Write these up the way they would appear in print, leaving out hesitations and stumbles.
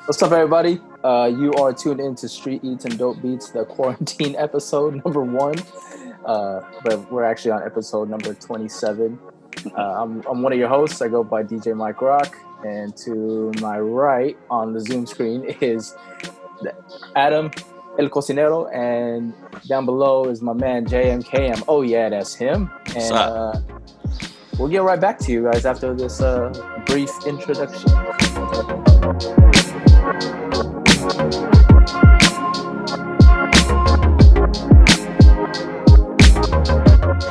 What's up, everybody? You are tuned into Street Eats and Dope Beats, the quarantine episode number 1. But we're actually on episode number 27. I'm one of your hosts. I go by DJ Mike Rawk. And to my right on the Zoom screen is Adam El Cocinero. And down below is my man JMKM. Oh, yeah, that's him. And we'll get right back to you guys after this brief introduction.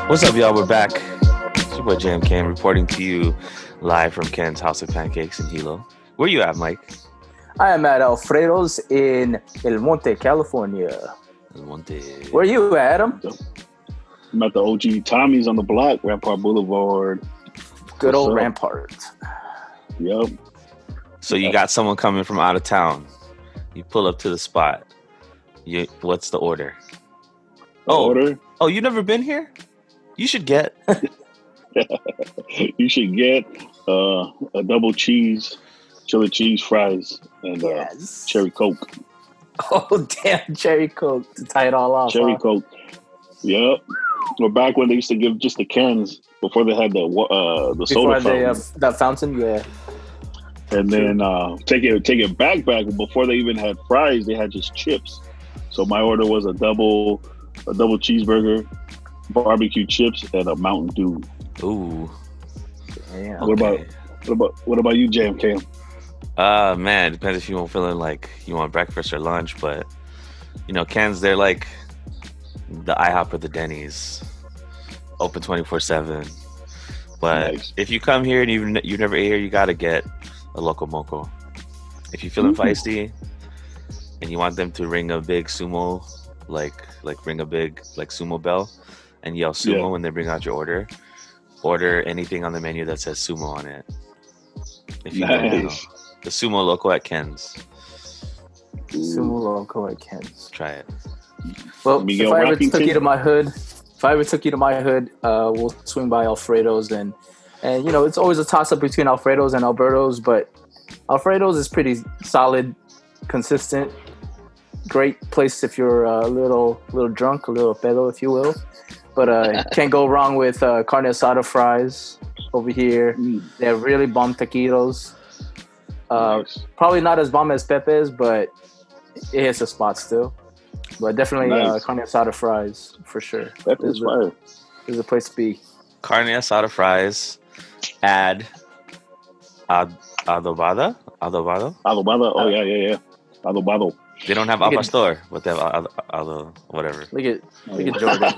What's up, y'all? We're back. It's your boy JMK reporting to you live from Ken's House of Pancakes in Hilo. Where you at, Mike? I am at Alfredo's in El Monte, California. El Monte. Where you at, Adam? I'm at the OG Tommy's on the block, Rampart Boulevard. Good old Rampart. Yep. So you got someone coming from out of town. You pull up to the spot. What's the order? Order? Oh, you never been here? You should get. You should get a double cheese, chili cheese fries, and cherry Coke. Oh, damn, cherry Coke to tie it all off. Cherry Coke. Yep. We're back when they used to give just the cans before they had the soda fountain. That fountain, yeah. And then take it back before they even had fries, they had just chips. So my order was a double cheeseburger, barbecue chips, and a Mountain Dew. Ooh. Damn. What about you, JMK? Man, it depends if you want feeling like you want breakfast or lunch, but cans, they're like the IHOP or the Denny's, open 24/7. But Nice. if you come here and you never ate here, you gotta get a Loco Moco. If you're feeling feisty and you want them to ring a big sumo, like ring a big sumo bell and yell sumo when they bring out your order anything on the menu that says sumo on it. If you know, the Sumo Loco at Ken's. Sumo Loco at Ken's. Try it. Well, if I ever took you to my hood, we'll swing by Alfredo's and it's always a toss up between Alfredo's and Alberto's, but Alfredo's is pretty solid, consistent, great place if you're a little drunk, a little pedo, if you will. But can't go wrong with carne asada fries over here. They have really bomb taquitos. Nice. Probably not as bomb as Pepe's, but it hits a spot still. But definitely carne asada fries for sure. Pepe's fire. There's a place to be. Carne asada fries. Add adobada. Oh yeah. Adobado. They don't have al pastor, but they have whatever. Look at Jordan.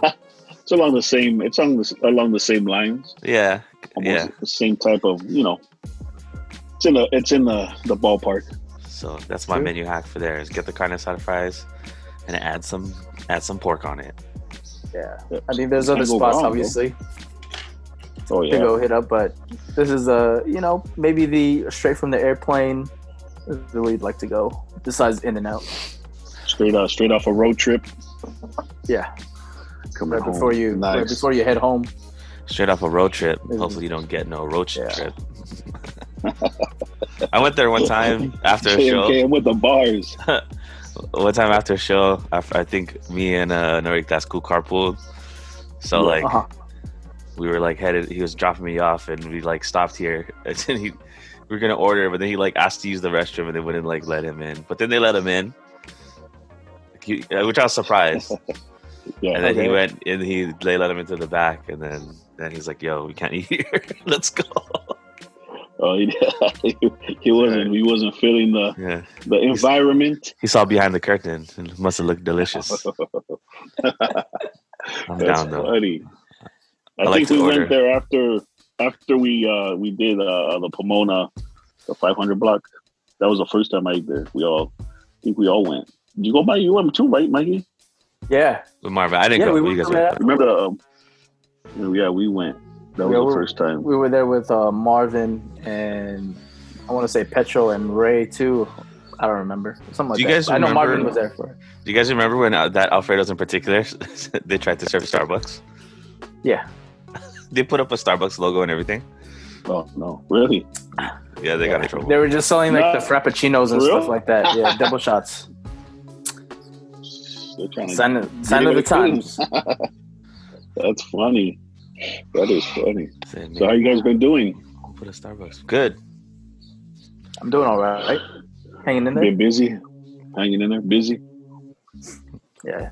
It's along the same. It's along the same lines. Yeah, Almost the same type of. It's in the ballpark. So that's my menu hack for there: is get the carne asada fries and add some pork on it. Yeah, I mean, there's other spots obviously. Oh yeah. To go hit up, but this is maybe the straight from the airplane. This is where you'd like to go. Besides In-N-Out. Straight off a road trip. Yeah. Coming right before home. right before you head home. Straight off a road trip. Hopefully you don't get no road trip. I went there one time after a show. JMK with the bars. One time after a show, I think me and Norik Das Cool carpooled. So we were headed. He was dropping me off, and we stopped here. And then we were gonna order, but then he asked to use the restroom, and they wouldn't let him in. But then they let him in, which I was surprised. Yeah. And then he went and they let him into the back, and then he's like, "Yo, we can't eat here. Let's go." Oh, he wasn't feeling the environment. He saw behind the curtain and must have looked delicious. I'm down though. Funny. I think we went there after we did the Pomona, the 500 block. That was the first time I ate there. We all went. Did you go by? You went too, right, Mikey? Yeah. With Marvin, I didn't go. We you guys went. Remember? We went. That was the first time. We were there with Marvin and I want to say Petro and Ray too. I don't remember. Something like that. I know Marvin was there for it. Do you guys remember when that Alfredo's in particular, they tried to serve Starbucks? Yeah. They put up a Starbucks logo and everything. Oh, no. Really? Yeah, they got in trouble. They were just selling like the frappuccinos and stuff like that. Yeah, double shots. They're trying to sign of the times. That's funny. That is funny. So how you guys been doing? Put a Starbucks. Good. I'm doing all right. Hanging in there. Been busy. Hanging in there. Busy. Yeah.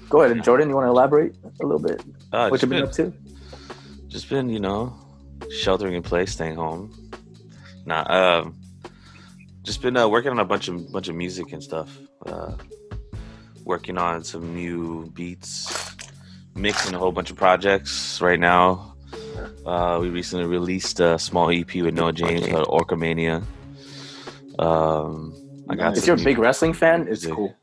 Go ahead, Jordan. You want to elaborate a little bit? What you been up to? Just been, sheltering in place, staying home. Just been working on a bunch of music and stuff. Working on some new beats, mixing a whole bunch of projects right now. We recently released a small EP with Noah James called Orcamania. If you're a big wrestling fan, it's cool.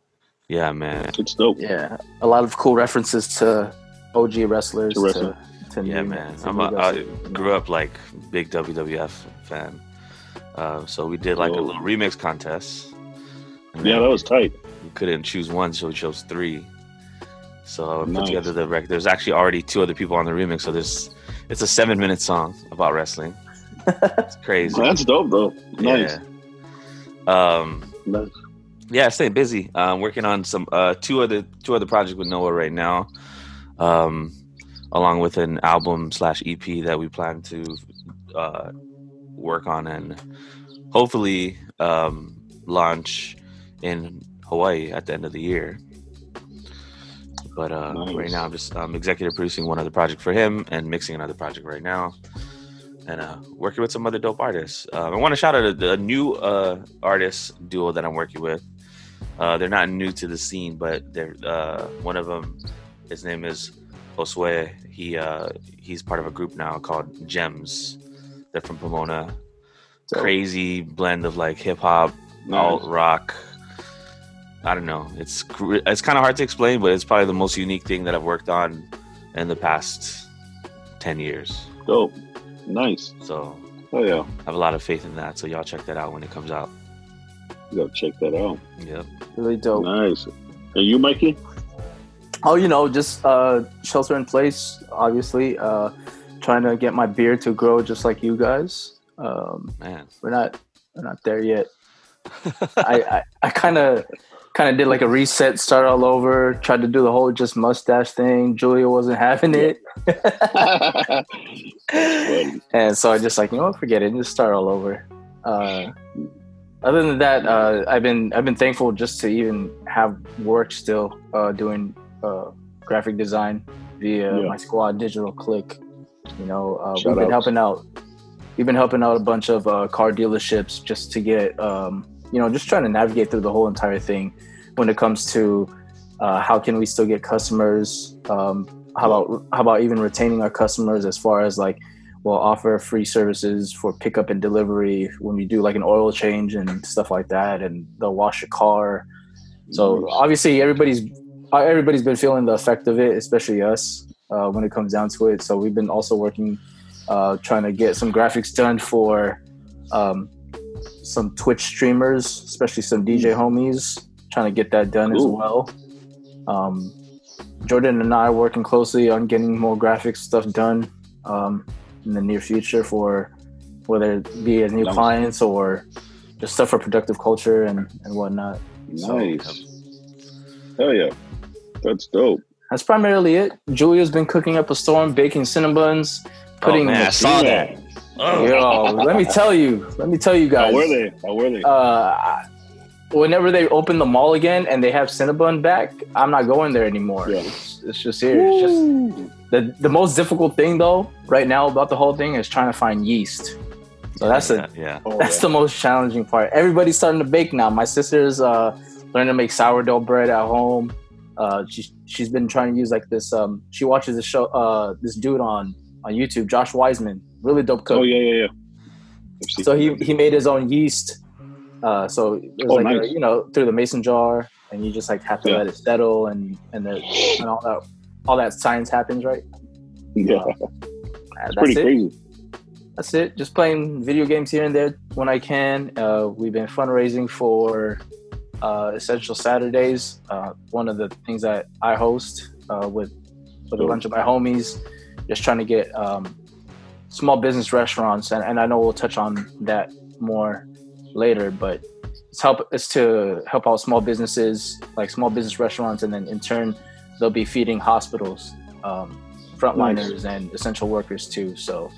Yeah, man. It's dope. Yeah, a lot of cool references to OG wrestlers. Yeah, man. I grew up like big WWF fan. So we did like a little remix contest. Yeah, that was tight. We couldn't choose one, so we chose 3. So I put together the record. There's actually already 2 other people on the remix, so it's a 7-minute song about wrestling. It's crazy. That's dope, though. Nice. Nice. Yeah, staying busy. Working on some two other projects with Noah right now, along with an album/EP that we plan to work on and hopefully launch in Hawaii at the end of the year. But right now I'm executive producing one other project for him and mixing another project right now, and working with some other dope artists. I want to shout out a new artist duo that I'm working with. They're not new to the scene, but they're one of them. His name is Josue. He's part of a group now called Gems. They're from Pomona. Crazy blend of like hip hop, alt rock. I don't know. It's kind of hard to explain, but it's probably the most unique thing that I've worked on in the past 10 years. Dope. Nice. So, yeah. I have a lot of faith in that. So y'all check that out when it comes out. You gotta check that out. Yep. Really dope. Nice. And you, Mikey? Oh, just shelter in place, obviously. Trying to get my beard to grow just like you guys. Man, we're not there yet. I kind of did like a reset, start all over, tried to do the whole just mustache thing. Julia wasn't having it. And so I just like, forget it, just start all over. Other than that, I've been thankful just to even have work still doing graphic design via my squad, Digital Click. We've been helping out. We've been helping out a bunch of car dealerships just to get, just trying to navigate through the whole entire thing when it comes to how can we still get customers? How about even retaining our customers as far as like, we'll offer free services for pickup and delivery when we do like an oil change and stuff like that, and they'll wash your car. So obviously everybody's been feeling the effect of it, especially us when it comes down to it. So we've been also working, trying to get some graphics done for some Twitch streamers, especially some DJ homies, trying to get that done as well. Jordan and I are working closely on getting more graphics stuff done in the near future, for whether it be as new clients or just stuff for productive culture and whatnot. Nice. Hell yeah. That's dope. That's primarily it. Julia's been cooking up a storm, baking Cinnabuns, putting I saw that. Yo, let me tell you guys. How were they? Whenever they open the mall again and they have Cinnabon back, I'm not going there anymore. Yeah. It's just here. It's just the most difficult thing though right now about the whole thing is trying to find yeast. So that's the most challenging part. Everybody's starting to bake now. My sister's learning to make sourdough bread at home. She's been trying to use like this. She watches this show. This dude on YouTube, Josh Wiseman, really dope cook. Oh yeah. So he made his own yeast. So it was nice. Through the mason jar, and you just like have to let it settle, and all that science happens, right? Yeah, that's pretty crazy. That's it. Just playing video games here and there when I can. We've been fundraising for Essential Saturdays, one of the things that I host with a bunch of my homies, just trying to get small business restaurants, and I know we'll touch on that more later, but it's to help out small businesses, like small business restaurants, and then in turn they'll be feeding hospitals, frontliners and essential workers too. So,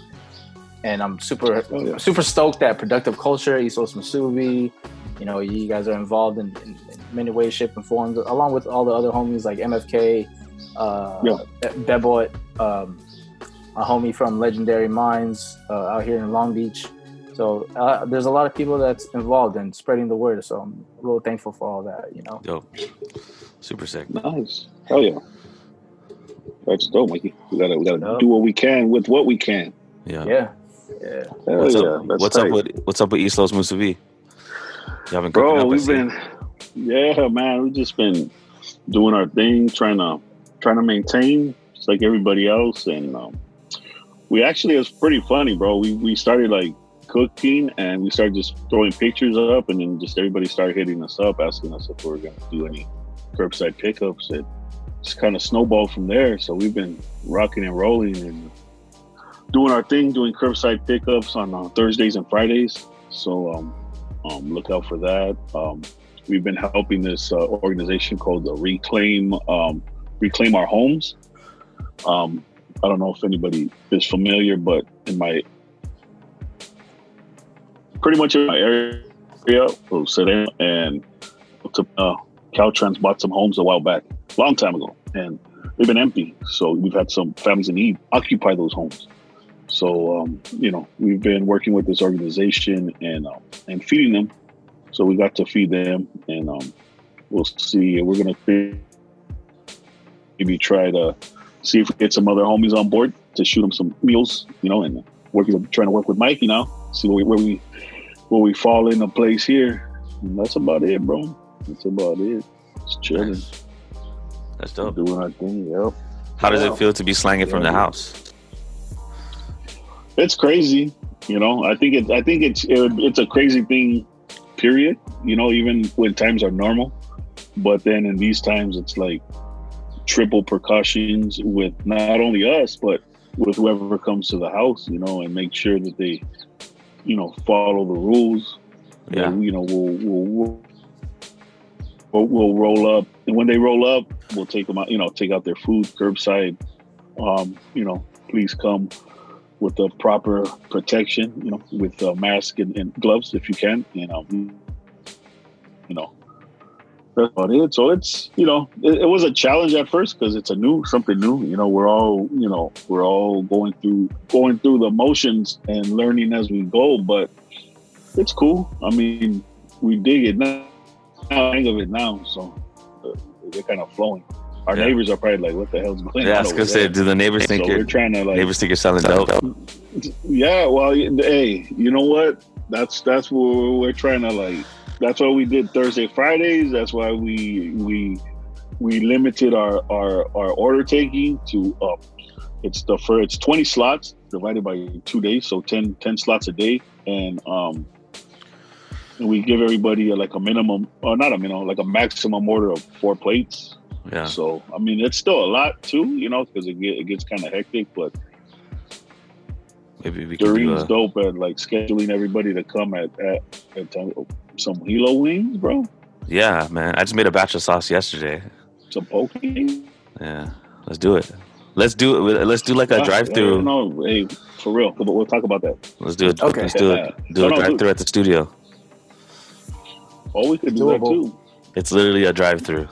and I'm super stoked that Productive Culture, East Los Musubi, you know, you guys are involved in many ways, shape, and forms, along with all the other homies like MFK, Bebot, a homie from Legendary Minds out here in Long Beach. So there's a lot of people that's involved in spreading the word. So I'm real thankful for all that, you know. Dope. Super sick. Nice. Hell yeah. That's dope, Mikey. We gotta do what we can with what we can. Yeah. What's up with East Los Musubi? You haven't Bro, we've been we've just been doing our thing, trying to maintain just like everybody else. And we actually, it's pretty funny, bro. We started like cooking and we started just throwing pictures up, and then just everybody started hitting us up asking us if we were going to do any curbside pickups. It just kind of snowballed from there. So we've been rocking and rolling and doing our thing, doing curbside pickups on Thursdays and Fridays. So look out for that. We've been helping this organization called the Reclaim Our Homes. I don't know if anybody is familiar, but pretty much in my area, and Caltrans bought some homes a while back, long time ago, and they've been empty. So we've had some families in need occupy those homes. So we've been working with this organization and feeding them. So we got to feed them, and we'll see. We're gonna maybe try to see if we get some other homies on board to shoot them some meals, and trying to work with Mikey now. See where we fall into place here. And that's about it, bro. That's about it. Just chilling. Nice. That's dope. Doing our thing. Yep. How does it feel to be slanging from the house? It's crazy. I think it's a crazy thing. Period. Even when times are normal, but then in these times it's like triple precautions with not only us but with whoever comes to the house, and make sure that they, follow the rules. Yeah. We'll roll up, and when they roll up, we'll take them out. Take out their food curbside. Please come with the proper protection. With a mask and gloves if you can. That's about it. So it's, it was a challenge at first because it's something new. We're all going through the motions and learning as we go, but it's cool. I mean, we dig it now, hang of it now. So they're kind of flowing. Our neighbors are probably like, what the hell's going on? Yeah, I was going to say, do the neighbors think we're trying to neighbors think you're selling dope? Yeah, well, hey, you know what? That's what we're trying to that's why we did Thursday, Fridays. That's why we limited our order taking to it's 20 slots divided by 2 days, so 10 slots a day, and we give everybody a minimum, or not a minimum, like a maximum order of 4 plates. Yeah. So I mean, it's still a lot too, because it gets kind of hectic, but maybe we can Doreen's dope at scheduling everybody to come at some Hilo wings, bro. Yeah, man. I just made a batch of sauce yesterday. Some poke. Yeah, let's do it. Let's do like a drive-through. No, hey, for real. We'll talk about that. Let's do it. Okay. Let's do it. Do a drive-through at the studio. Oh, we could do that too. It's literally a drive-through.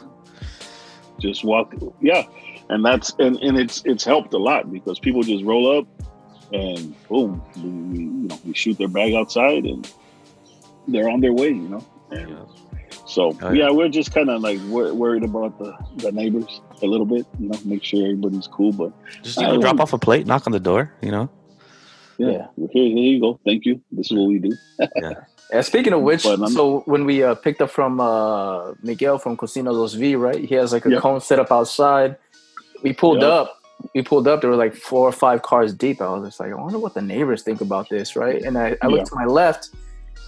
Just walk. Yeah, and it's helped a lot because people just roll up and boom, we shoot their bag outside and they're on their way, And so we're just kind of worried about the neighbors a little bit, make sure everybody's cool, but just drop off a plate, knock on the door, Yeah. Here you go. Thank you. This is what we do. Yeah. Speaking of which, so when we picked up from Miguel from Cocina Los V, right? He has a cone set up outside. We pulled up. There were 4 or 5 cars deep. I was just like, I wonder what the neighbors think about this, right? And I looked to my left.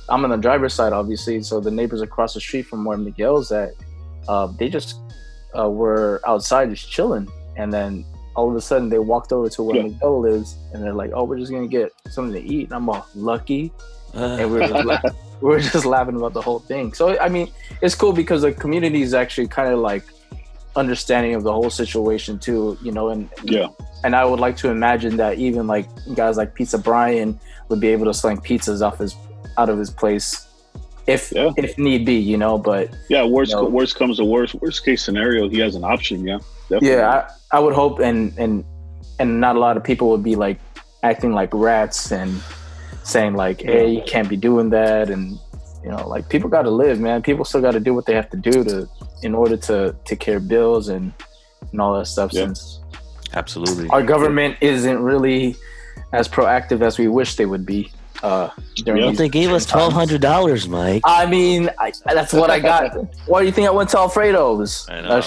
I'm on the driver's side, obviously. So the neighbors across the street from where Miguel's at, they just were outside just chilling. And then all of a sudden they walked over to where Miguel lives, and they're like, oh, we're just going to get something to eat. And I'm all, lucky. and we were just laughing about the whole thing. So I mean, it's cool because the community is actually kind of like understanding of the whole situation too, you know. And and I would like to imagine that even like guys like Pizza Brian would be able to sling pizzas out of his place if need be, you know. But worst comes to worst case scenario, he has an option. Definitely. I would hope, and not a lot of people would be like acting like rats and saying like, hey, you can't be doing that. And you know, like, people got to live, man. People still got to do what they have to do in order to take care of bills and all that stuff. Since absolutely our government isn't really as proactive as we wish they would be. They gave us $1,200, Mike. I mean, that's what I got. Why do you think I went to Alfredo's? I know.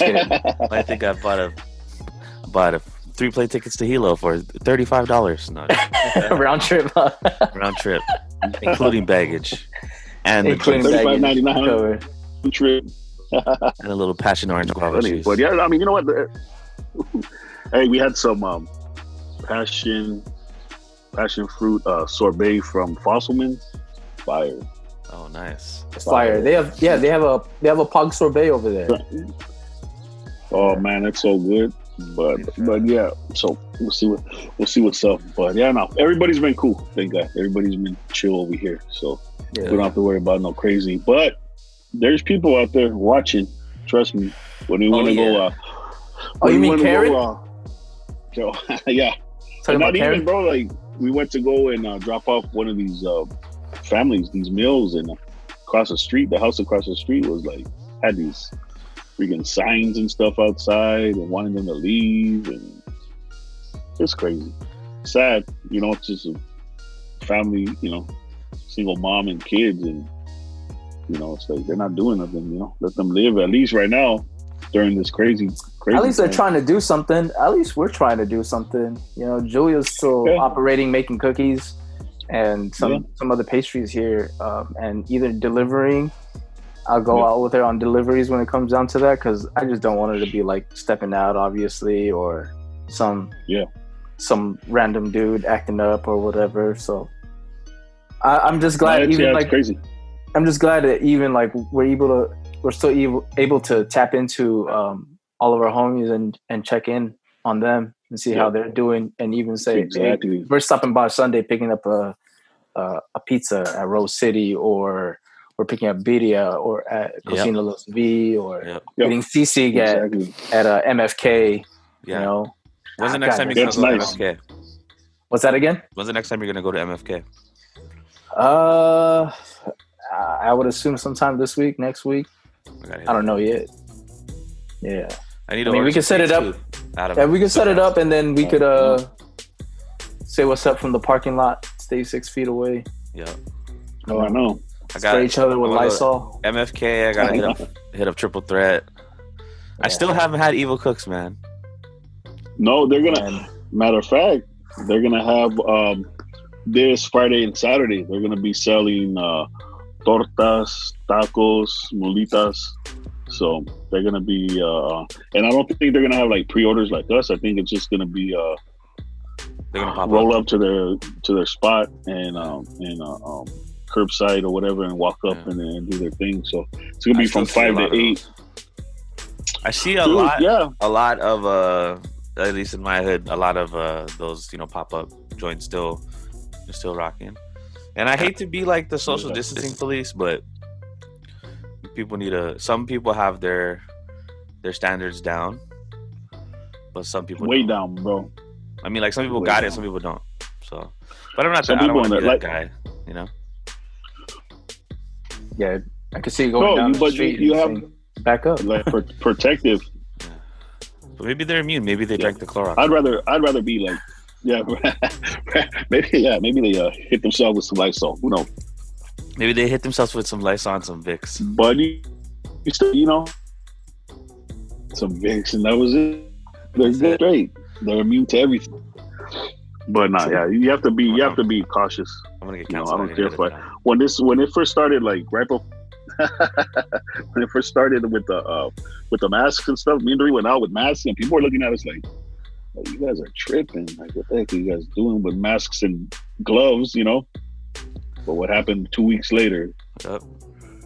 I think I bought a 3-play tickets to Hilo for $35. No, round trip, including baggage and $35.99 trip, and a little passion orange guava juice. But yeah, I mean, you know what? Hey, we had some passion fruit sorbet from Fossilman. Fire. Oh, nice. It's fire. They have a pog sorbet over there. Oh man, that's so good. But yeah, so we'll see what's up. But yeah, no, everybody's been cool. Thank God, everybody's been chill over here. So we don't have to worry about no crazy. But there's people out there watching. Trust me. When we want to go, you mean Karen? Yeah. And not even, bro. Like, we went to go and drop off one of these families, these meals, and across the street, the house across the street was like had these freaking signs and stuff outside and wanting them to leave, and it's crazy, sad. You know, it's just a family, you know, single mom and kids, and you know, it's like they're not doing nothing. You know, let them live at least right now during this crazy. At least they're trying to do something. At least we're trying to do something. You know, Julia's still operating, making cookies and some other pastries here, and either delivering. I'll go out with her on deliveries when it comes down to that, because I just don't want her to be like stepping out, obviously, or some random dude acting up or whatever. So I'm just glad crazy. I'm just glad that even like we're still able to tap into all of our homies and check in on them and see how they're doing, and even say, hey, we're stopping by Sunday picking up a pizza at Rose City, or we're picking up birria or at Cocina Los V, or getting sisig at MFK. You know, when's the next time you're going to go to MFK? What's that again? When's the next time you're going to go to MFK? I would assume sometime this week, next week. I don't know yet. Yeah. I mean, we could set it up. We could set it up, and then we could say what's up from the parking lot. Stay 6 feet away. Yeah. Oh, I know. Spray each other with Lysol. MFK. I gotta hit up Triple Threat. I still haven't had Evil Cooks, man. No, they're gonna. Matter of fact, they're gonna have this Friday and Saturday. They're gonna be selling tortas, tacos, mulitas. So they're gonna be, and I don't think they're gonna have like pre-orders like us. I think it's just gonna be they're gonna pop roll up to their spot and curbside or whatever, and walk up and do their thing. So it's gonna be from 5 to 8. I see a lot of at least in my hood, a lot of those pop-up joints still rocking. And I hate to be like the social distancing police, but some people have their standards down, but some people way don't. Down, bro. I mean, like, some people got it, some people don't. So, but I'm not. I don't want to be that guy, you know. Yeah, I can see you going down the street. You have back up, like protective. Yeah. But maybe they're immune. Maybe they drank the Clorox. I'd rather be like, maybe they hit themselves with some Lysol. Who knows? Maybe they hit themselves with some Lysol and some Vicks. But you still, some Vicks, and that was it. They're great. They're immune to everything. But you have to be cautious. I'm gonna get canceled. I don't care when it first started, like right before when it first started with the masks and stuff. Me and Doreen went out with masks, and people were looking at us like, you guys are tripping. Like, what the heck are you guys doing with masks and gloves? But what happened 2 weeks later? Yep.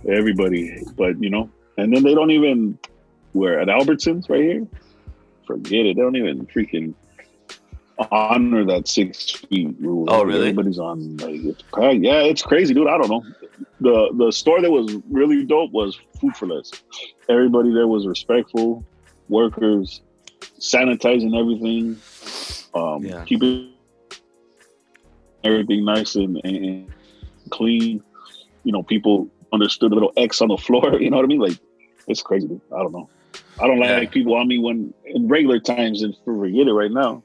Everybody, but and then they don't even. We're at Albertsons right here. Forget it. They don't even freaking honor that 6 feet rule. Oh, really? Everybody's on it's packed. Yeah, it's crazy, dude. I don't know. The store that was really dope was Food for Less. Everybody there was respectful. Workers sanitizing everything. Keeping everything nice and clean. People understood the little X on the floor. You know what I mean? Like, it's crazy, dude. I don't know. I don't like people on me when in regular times and forget it right now.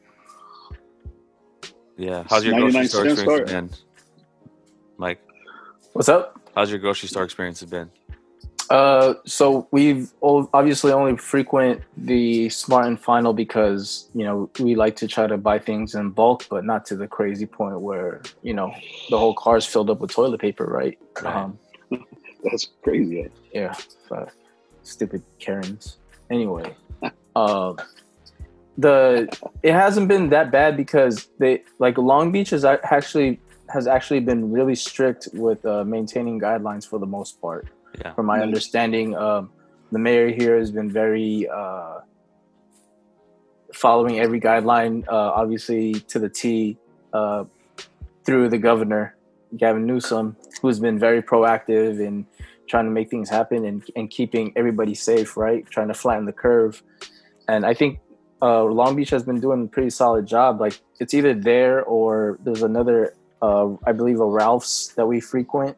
Yeah. How's your grocery store experience been, Mike? What's up? How's your grocery store experience been? So we've obviously only frequent the Smart and Final because, we like to try to buy things in bulk, but not to the crazy point where, the whole car is filled up with toilet paper, right? That's crazy. Yeah. Stupid Karens. Anyway, it hasn't been that bad because Long Beach has actually been really strict with maintaining guidelines for the most part. Yeah. From my understanding, the mayor here has been very following every guideline, obviously to the T, through the governor, Gavin Newsom, who's been very proactive in trying to make things happen and keeping everybody safe, right? Trying to flatten the curve. And I think Long Beach has been doing a pretty solid job. Like, it's either there or there's another, I believe, a Ralph's that we frequent.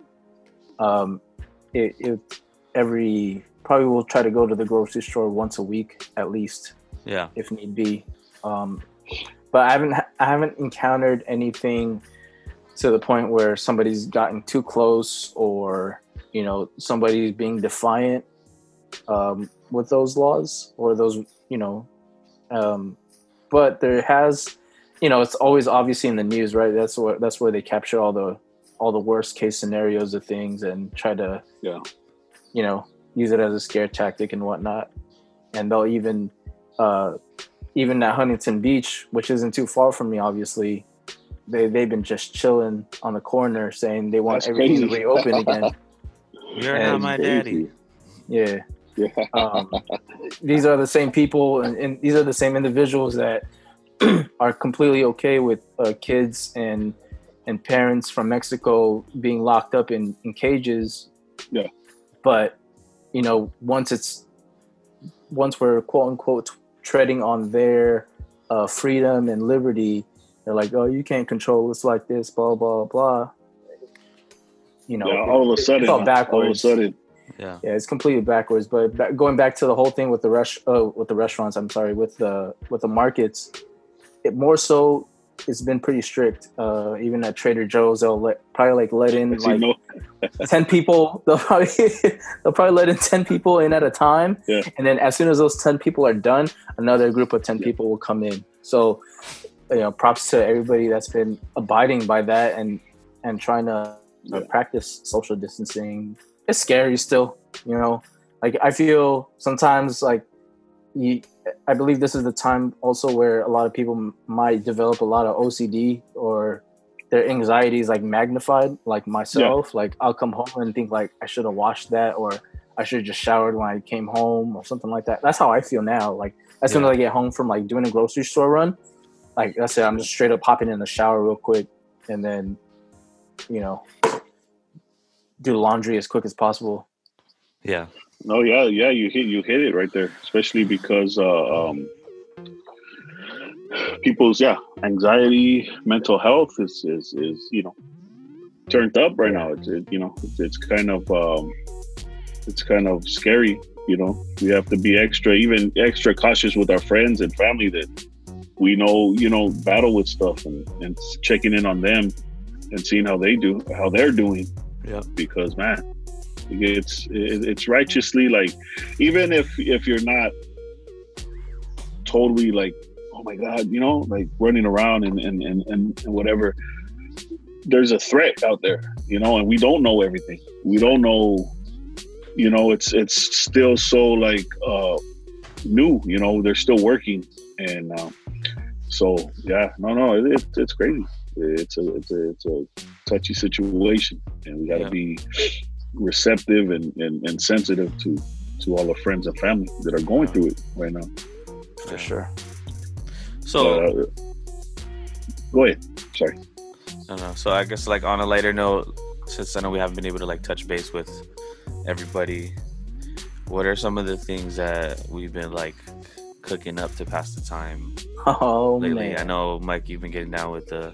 Probably we'll try to go to the grocery store once a week at least, if need be. But I haven't encountered anything to the point where somebody's gotten too close or somebody's being defiant with those laws or those but there has it's always obviously in the news, right? That's where they capture all the worst case scenarios of things and try to use it as a scare tactic and whatnot. And they'll even at Huntington Beach, which isn't too far from me, obviously, they've been just chilling on the corner saying they want everything to reopen again. You're not my daddy. Yeah. These are the same people and these are the same individuals that are completely okay with kids and parents from Mexico being locked up in cages. Yeah. But, once we're quote unquote treading on their freedom and liberty, they're like, oh, you can't control us like this, blah, blah, blah. All of a sudden, it's all backwards. Yeah, it's completely backwards. But going back to the whole thing with the restaurants, with the markets, it more so it's been pretty strict. Even at Trader Joe's, they'll probably let in 10 people. They'll probably let in 10 people in at a time. Yeah. And then as soon as those 10 people are done, another group of 10 people will come in. So, props to everybody that's been abiding by that and trying to practice social distancing. It's scary still, I feel sometimes I believe this is the time also where a lot of people might develop a lot of OCD or their anxiety is magnified, like myself. Yeah. I'll come home and think I should have washed that or I should have just showered when I came home or something like that. That's how I feel now. As soon as I get home from doing a grocery store run, that's it. I'm just straight up hopping in the shower real quick and then, do laundry as quick as possible. Yeah. Oh yeah. You hit it right there, especially because people's anxiety, mental health is turned up right now. It's kind of scary. We have to be extra cautious with our friends and family that we know battle with stuff and checking in on them and seeing how they're doing. Yeah, because man, it's righteously even if you're not totally oh my God, running around and whatever, there's a threat out there, and we don't know everything. We don't know, it's still so new, they're still working, and so yeah, no, it's crazy. It's a touchy situation, and we got to be receptive and sensitive to all our friends and family that are going through it right now. For sure. So, go ahead. Sorry. No. So I guess like on a lighter note, since I know we haven't been able to like touch base with everybody, what are some of the things that we've been like cooking up to pass the time lately? Man. I know, Mike, you've been getting down with the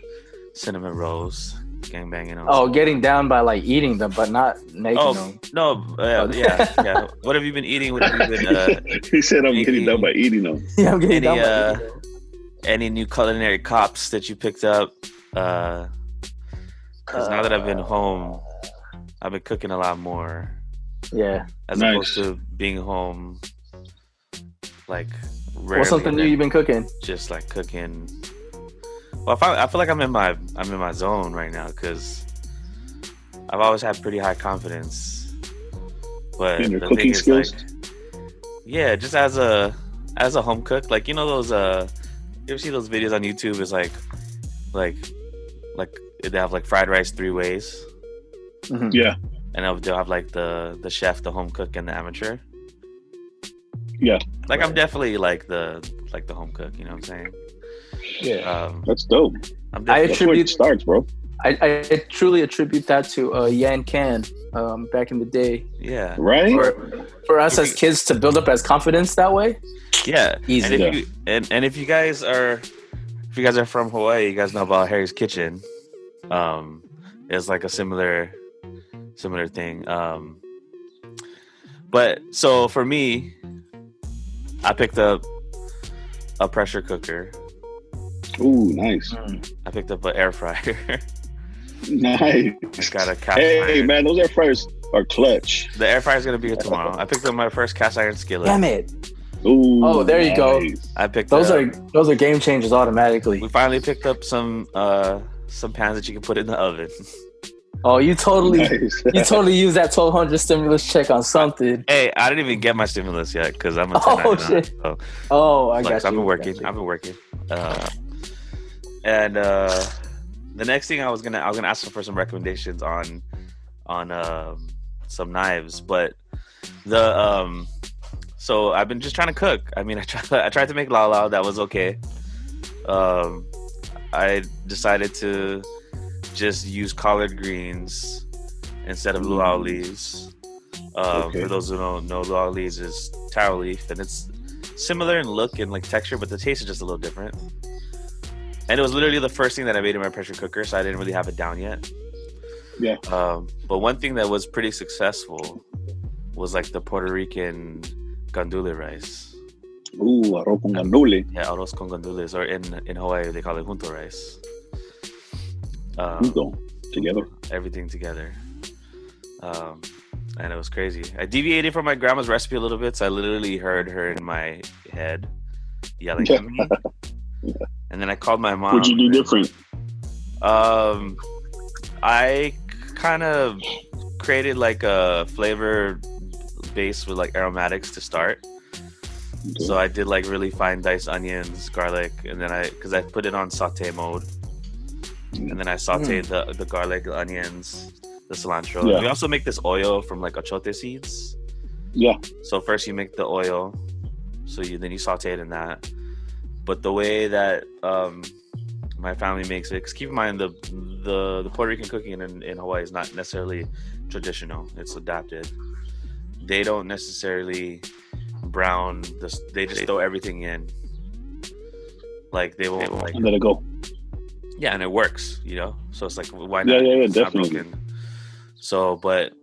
cinnamon rolls, gangbanging on. Oh, getting down by like eating them, but not making them. No, yeah. What have you been eating? What have you been? He said, "I'm getting down by eating them." Yeah, I'm getting down by eating them. Any new culinary cops that you picked up? Because now that I've been home, I've been cooking a lot more. Yeah. As opposed to being home, like rarely. What's something new you've been cooking? Just like cooking. Well, I feel like I'm in my zone right now because I've always had pretty high confidence. But in your the cooking thing is, skills? like, yeah, just as a home cook, like you know those you ever see those videos on YouTube? It's like they have like fried rice 3 ways. Mm-hmm. Yeah. And they'll have like the chef, the home cook, and the amateur. Yeah. Like I'm definitely like the home cook. You know what I'm saying? Yeah. That's dope. That's where it starts, bro. I truly attribute that to Yan Can back in the day. Yeah. Right. For us as kids to build up as confidence that way. Yeah. Easy. And if you guys are from Hawaii, you guys know about Harry's Kitchen. It's like a similar thing. But so for me, I picked up a pressure cooker. Ooh, nice. I picked up an air fryer. Nice. I got a cast iron. Hey man, those air fryers are clutch. The air fryer is gonna be here tomorrow. I picked up my first cast iron skillet. Damn it. Ooh, there you go. I picked those are game changers automatically. We finally picked up some pans that you can put in the oven. Oh, you totally use that 1,200 stimulus check on something. Hey, I didn't even get my stimulus yet because I'm a 1099. Oh shit! So, I got you. I've been working. And the next thing I was gonna ask for some recommendations on some knives, but so I've been just trying to cook. I mean, I tried to make lau. That was okay. I decided to just use collard greens instead of luau leaves. For those who don't know, luau leaves is taro leaf, and it's similar in look and like texture, but the taste is just a little different. And it was literally the first thing that I made in my pressure cooker, so I didn't really have it down yet. Yeah. But one thing that was pretty successful was like the Puerto Rican gandule rice. Ooh, arroz con gandule. Yeah, arroz con gandules, or in Hawaii they call it junto rice. Junto, together. Everything together. And it was crazy. I deviated from my grandma's recipe a little bit, so I literally heard her in my head yelling at me. Yeah. And then I called my mom. What'd you do different? I kind of created like a flavor base with like aromatics to start. Okay. So I did like really fine diced onions, garlic, and then because I put it on saute mode. And then I sauteed the garlic, the onions, the cilantro. Yeah. We also make this oil from like achote seeds. Yeah. So first you make the oil, then you saute it in that. But the way that my family makes it, because keep in mind the Puerto Rican cooking in Hawaii is not necessarily traditional; it's adapted. They don't necessarily brown this; they just throw everything in. Like they won't like and let it go. Yeah, and it works, you know. So it's like, why not? Yeah, it's definitely. Not broken. So, but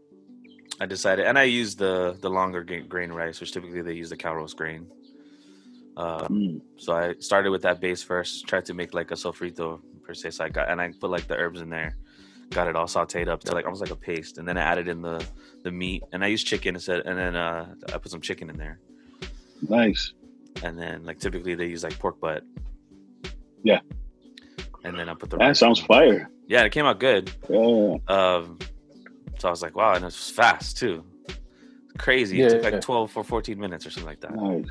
I decided, and I used the longer grain rice, which typically they use the cow roast grain. So I started with that base first, tried to make like a sofrito per se. So I put like the herbs in there, got it all sauteed up to like almost like a paste, and then I added in the meat, and I used chicken instead, and then I put some chicken in there. Nice. And then like typically they use like pork butt. Yeah. And then I put the that sounds fire. Yeah, it came out good. Yeah. So I was like, wow, and it was fast too. Crazy. Yeah, it took like 12 or 14 minutes or something like that. Nice.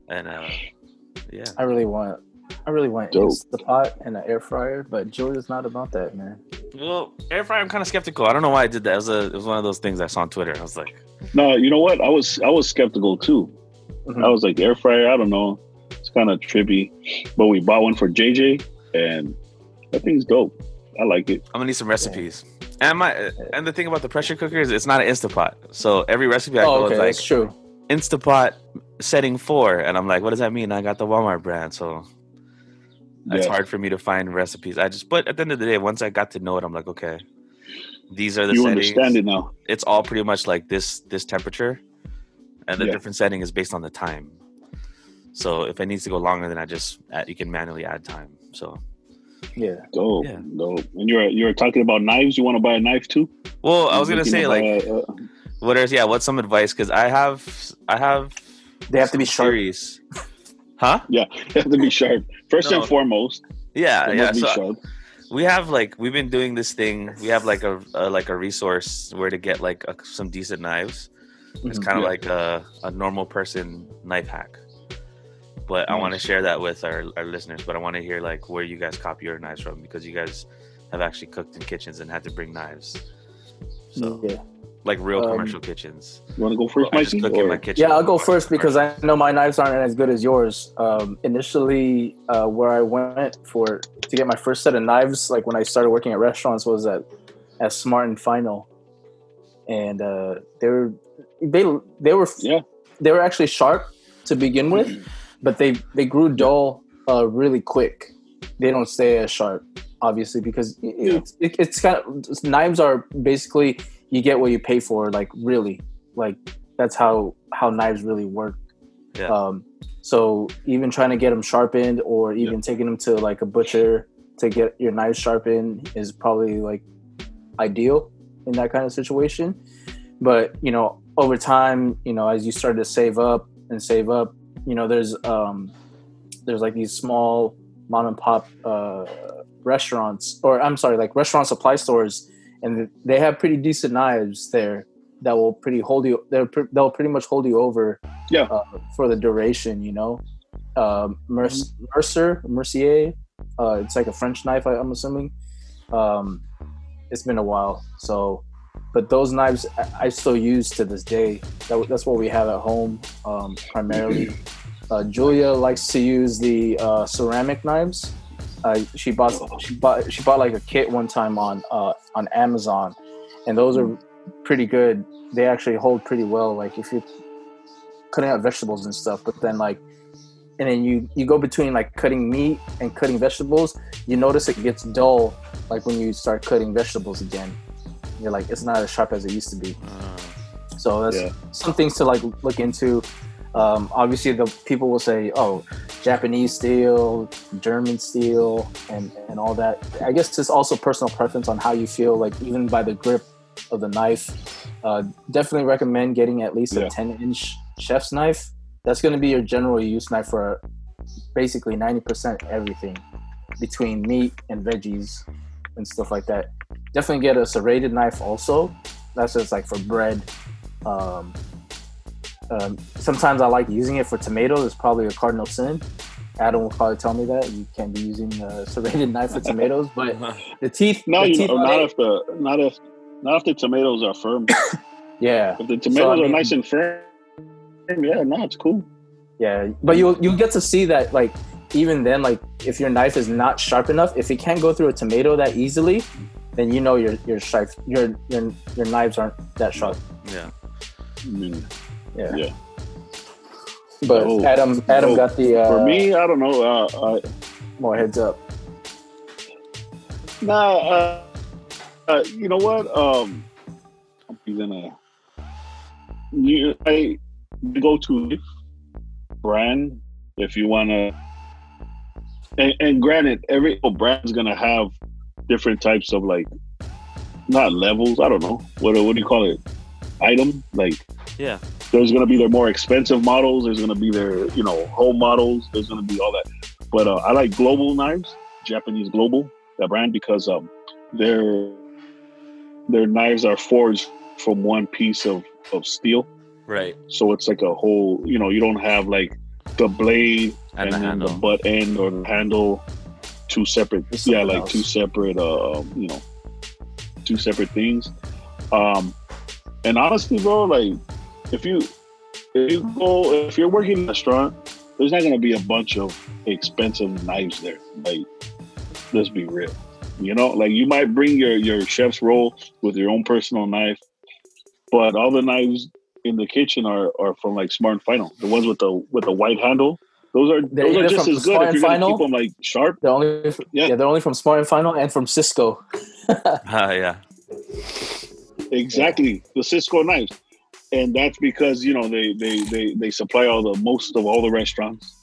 And yeah. I really want Instapot and an air fryer, but Julia's not about that, man. Well, air fryer, I'm kind of skeptical. I don't know why I did that. It was one of those things I saw on Twitter. I was like, no, you know what? I was skeptical too. I was like, air fryer, I don't know. It's kind of trippy. But we bought one for JJ, and that thing's dope. I like it. I'm gonna need some recipes. And the thing about the pressure cooker is it's not an Instapot. So every recipe I go is like, that's true. Instapot setting 4, and I'm like, what does that mean? I got the Walmart brand, so it's hard for me to find recipes. But at the end of the day, once I got to know it, I'm like, okay, these are the settings. You understand it now. It's all pretty much like this temperature, and the different setting is based on the time. So if it needs to go longer, then you can manually add time. So dope. And you were talking about knives. You want to buy a knife too? Well, I was gonna say like, what's some advice? Because I have. They have to be sharp. Huh? Yeah, they have to be sharp first and foremost. Yeah. So we've been doing this thing. We have like a resource where to get like some decent knives. It's kind of like a normal person knife hack. But I want to share that with our listeners. But I want to hear like where you guys copy your knives from, because you guys have actually cooked in kitchens and had to bring knives. So like real commercial kitchens. You want to go first, Mikey? In my kitchen. Yeah, I'll go first because I know my knives aren't as good as yours. Initially, where I went to get my first set of knives, like when I started working at restaurants, was at Smart and Final, and they were actually sharp to begin with, but they grew dull really quick. They don't stay as sharp, obviously, because it's kind of, knives are basically, you get what you pay for, like really, like that's how knives really work. So even trying to get them sharpened, or even taking them to like a butcher to get your knives sharpened, is probably like ideal in that kind of situation. But over time, as you start to save up, there's like these small mom and pop restaurants, or I'm sorry, like restaurant supply stores, and they have pretty decent knives there that will they'll pretty much hold you over for the duration. Mercier, it's like a French knife, I'm assuming. It's been a while, but those knives I still use to this day. That's what we have at home primarily. Julia likes to use the ceramic knives. She bought like a kit one time on Amazon, and those are pretty good. They actually hold pretty well, like if you're cutting out vegetables and stuff. But then and then you go between like cutting meat and cutting vegetables, you notice it gets dull, like when you start cutting vegetables again. You're like, it's not as sharp as it used to be. So that's some things to like look into. Obviously the people will say, oh, Japanese steel, German steel, and all that. I guess it's also personal preference on how you feel, like even by the grip of the knife. Definitely recommend getting at least a 10-inch chef's knife. That's going to be your general use knife for basically 90% everything between meat and veggies and stuff like that. Definitely get a serrated knife also. That's just like for bread. Sometimes I like using it for tomatoes. It's probably a cardinal sin. Adam will probably tell me that you can't be using a serrated knife for tomatoes, but the teeth. Not if the tomatoes are firm. Yeah. If the tomatoes are nice and firm, it's cool. Yeah, but you'll get to see that, like, even then, like if your knife is not sharp enough, if it can't go through a tomato that easily, then your knives aren't that sharp. Yeah. But Adam got the. For me, I don't know. More heads up. Nah, you know what? I go to brand if you want to. And granted, every brand's gonna have different types of like, not levels. I don't know what do you call it? Item, like. Yeah. There's gonna be their more expensive models. There's gonna be their home models. There's gonna be all that. But I like Global Knives, Japanese Global, that brand, because their knives are forged from one piece of steel. Right. So it's like a whole. You don't have like the blade and then the butt end or the handle, two separate. Two separate two separate things. And honestly, bro, like if you're working in a restaurant, there's not gonna be a bunch of expensive knives there. Like, let's be real. You know, like you might bring your chef's roll with your own personal knife, but all the knives in the kitchen are from like Smart and Final. The ones with the white handle. Those are just as good if you're gonna keep them like sharp. They're only from Smart and Final and from Cisco. Yeah. Exactly, the Cisco knives, and that's because they supply most of all the restaurants,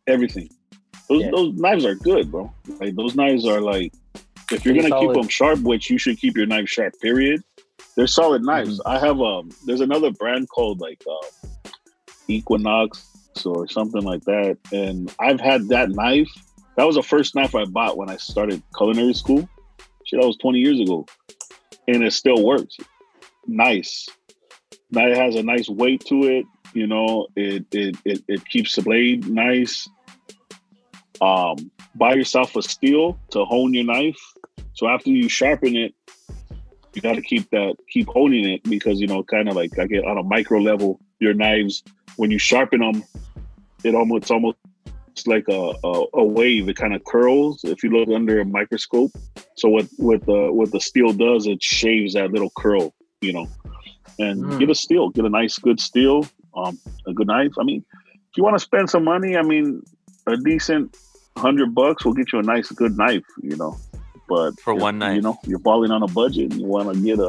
everything. Those knives are good, bro. Like those knives are like, if you're gonna keep them sharp, which you should keep your knife sharp. Period. They're solid knives. I have there's another brand called like Equinox or something like that, and I've had that knife. That was the first knife I bought when I started culinary school. Shit, that was 20 years ago, and it still works. Nice. Now it has a nice weight to it. You know, it keeps the blade nice. Buy yourself a steel to hone your knife. So after you sharpen it, you got to keep honing it, because kind of like, I get on a micro level, your knives, when you sharpen them, it's almost like a wave. It kind of curls if you look under a microscope. So what the steel does, it shaves that little curl, and get a nice good steel, a good knife. I mean, if you want to spend some money, I mean, a decent $100 will get you a nice good knife, but for one knife, you're balling on a budget and you want to get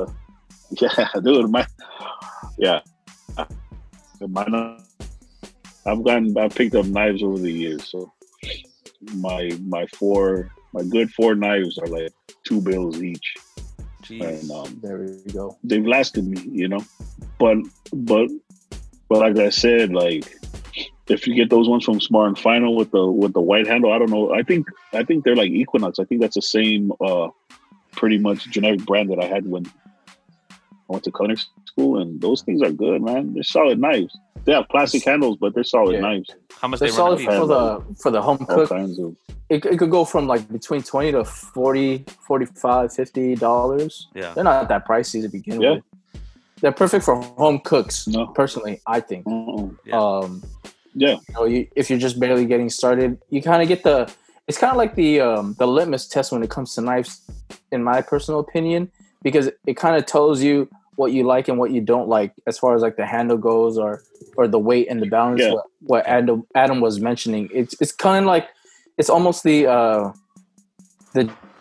I've picked up knives over the years. So my good 4 knives are like $2 each. Jeez. And there you go. They've lasted me, but like I said, like, if you get those ones from Smart and Final with the white handle, I don't know. I think they're like Equinox. I think that's the same pretty much generic brand that I had when I went to culinary school, and those things are good, man. They're solid knives. They have plastic handles, but they're solid knives. How much they're solid for the home cook. It could go from like between $20 to $40, $45, $50. Yeah, they're not that pricey to begin with. They're perfect for home cooks. No. Personally, I think. If you're just barely getting started, you kind of get it's kind of like the litmus test when it comes to knives, in my personal opinion, because it kind of tells you what you like and what you don't like as far as like the handle goes, or the weight and the balance. Yeah. What Adam was mentioning, it's kind of like, it's almost the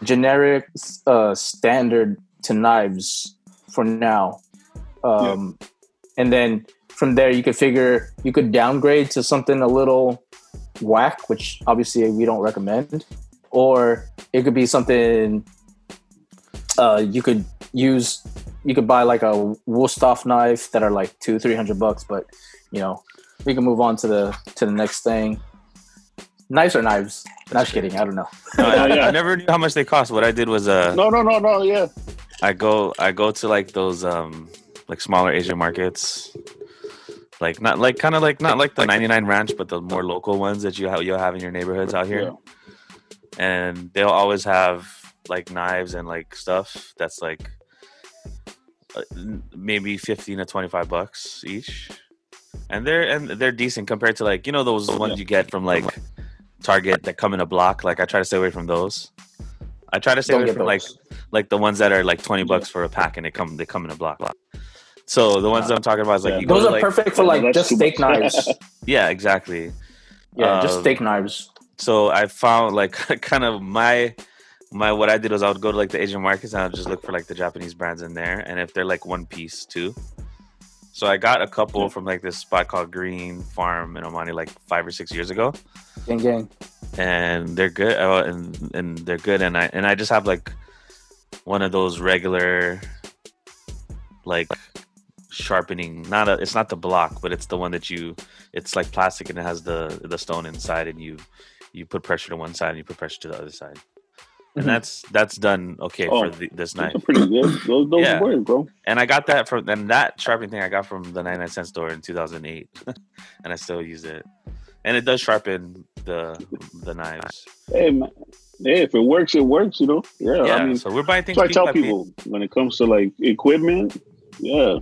generic standard to knives for now, and then from there you could downgrade to something a little whack, which obviously we don't recommend, or it could be something you could use. You could buy like a Wusthof knife that are like $200-$300, but we can move on to the next thing. Knives are knives. Not kidding. I don't know. I never knew how much they cost. What I did was no. Yeah. I go to like those like smaller Asian markets, like not like the 99 Ranch, but the more local ones that you'll have in your neighborhoods out here, and they'll always have like knives and like stuff that's like maybe $15 to $25 each, and they're decent compared to like those ones you get from like Target that come in a block. Like I try to stay away from those. I try to stay away from like the ones that are like $20 for a pack, and they come in a block. So the ones that I'm talking about is like those are perfect for like just steak knives. Yeah, exactly. Yeah, just steak knives. So I found like kind of my what I did was I would go to like the Asian markets and I would just look for like the Japanese brands in there, and if they're like one piece too. So I got a couple from like this spot called Green Farm in Omani like 5 or 6 years ago. Gang. And they're good, and they're good, and I just have like one of those regular like sharpening. It's not the block, but it's the one that it's like plastic and it has the stone inside, and you put pressure to one side and you put pressure to the other side. And that's done okay for this knife. Those are pretty good. Those work, bro. And I got that that sharpening thing I got from the 99-cent store in 2008, and I still use it. And it does sharpen the knives. Hey man, Hey, if it works, it works. You know. Yeah. Yeah. I mean, So we're buying things. So I tell people when it comes to like equipment, yeah,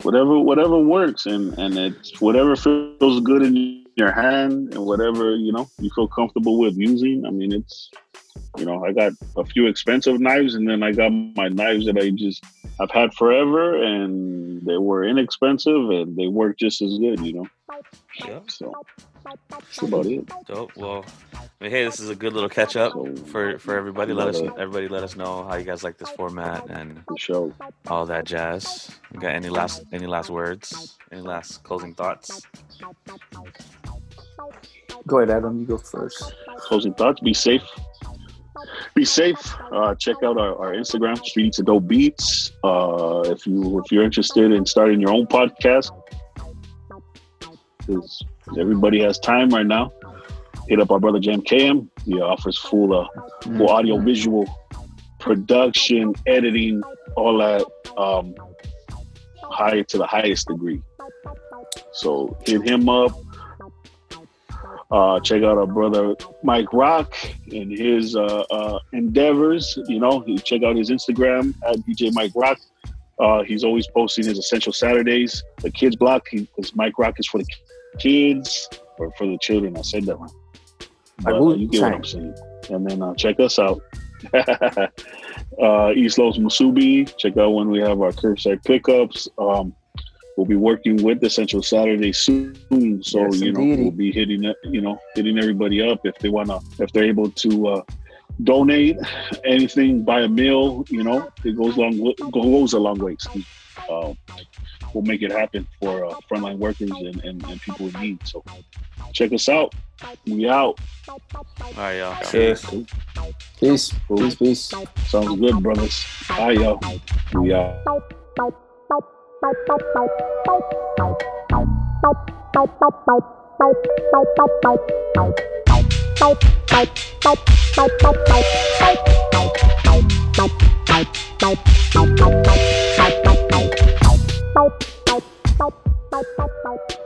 whatever works, and it's whatever feels good in your hand, and whatever you feel comfortable with using. I mean, it's I got a few expensive knives, and then I got my knives that I've had forever, and they were inexpensive, and they work just as good. Yeah. So that's about it. Dope. Well, I mean, hey, this is a good little catch up for everybody. Let us know how you guys like this format and all that jazz. You got any last words? Any last closing thoughts? Go ahead, Adam. You go first. Closing thoughts. Be safe. Be safe. Check out our Instagram, Street Eats and Dope Beats. If you're interested in starting your own podcast, because everybody has time right now, hit up our brother Jam KM. He offers full audio visual production, editing, all that, high to the highest degree. So hit him up. Check out our brother Mike Rawk and his endeavors. Check out his Instagram at DJ Mike Rawk. He's always posting his Essential Saturdays. The kids block, because Mike Rawk is for the kids or for the children. I said that wrong. But you get what I'm saying. And then check us out. East Los Musubi. Check out when we have our curbside pickups. We'll be working with Essential Saturday soon, so yes, we'll be hitting everybody up if they're able to donate anything, buy a meal. It goes a long way. We'll make it happen for frontline workers and people in need. So check us out. We out. All right, y'all. Cheers. Peace. Peace. Sounds good, brothers. All right, y'all. We out. Bye.